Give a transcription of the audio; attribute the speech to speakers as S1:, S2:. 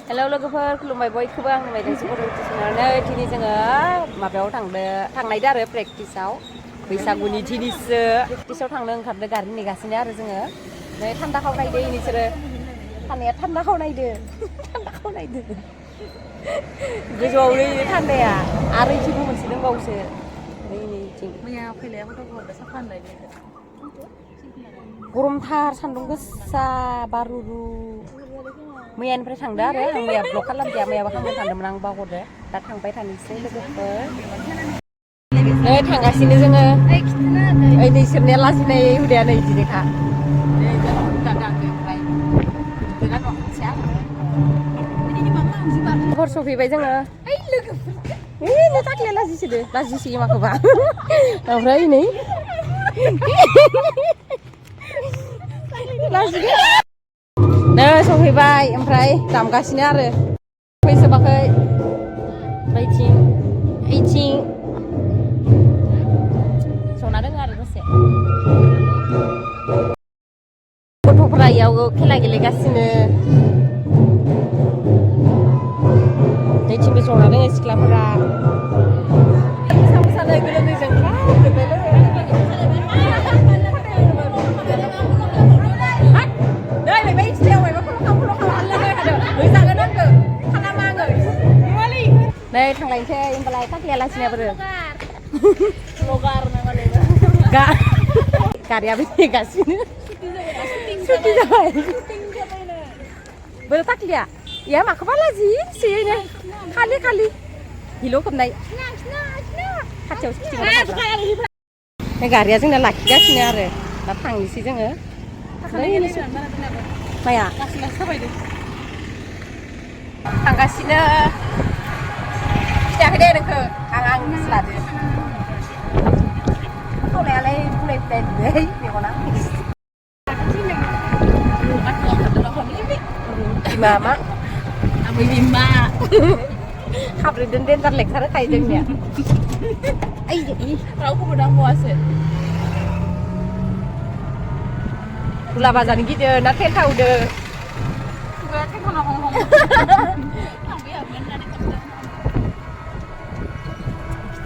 S1: hello लोगोफोर खुलुमबाय बयखौबो आं बायदों सुपर नै दिनै जोङो माबायाव थांनायदो आरो प्रेक्टिसाव बैसागुनि दिनैसो प्रेक्टिसाव थांनो ओंखारदो गारि नेगासिनो आरो जोङो नै थान्दा खावनायदो नोंसोरो थान्दाया थान्दा खावनायदो गोजौआवनो थान्दाया आरो इथिंबो मोनसे दंबावोसो नैथिं
S2: मैया फैलाया फट'खौ हरदो साफा होनलायदो
S1: गरमथार सान्दुं गोसा बारुरु मैयानिफ्राय थांदो आरो आं मैया ब्लग खालामदिया मैयाबो खालामनो सानदोंमोन आं बावगारदो दा थांबाय थानोसै लोगोफोर नै थांगासिनो जोङो ओइ नोंसोरनिया लाजिनाय हुदाया नै इदिनोखा हर सफैबाय जोङो ओइ टाक्लिया लाजिसोयो माखौबा ओमफ्राय नै नै सफैबाय ओमफ्राय दामगासिनो आरो फैजोबाखै ओइथिं जना दङ आरो दसे गथ'फोरा इयाव खेला गेलेगासिनो ओइथिंबो जना दङ सिख्लाफोरा मोसानाय गोलोमदैजों नै थांलायनोसै होमबालाय टाक्लिया लाजिनाया बोरो गारियाबो नेगासिनो सुटि जाबाय बोरो टाक्लिया इया माखौबा लाजिसोयो खालि हिल' खोबनाय खाथियाव गारिया जोंना लाखिगासिनो आरो दा थांनोसै जोङो माया थांगासिनो खिथायाखै दे नोंखौ आं मिथिलादो खावलायालाय बुलाय नुलै मेगना बिमा खाब्रैदों देन्जार लेक्सार होखायो जोंनिया
S2: रावखौबो नांबावासो
S1: गुला बाजानो गिदो ना टेन्टावदो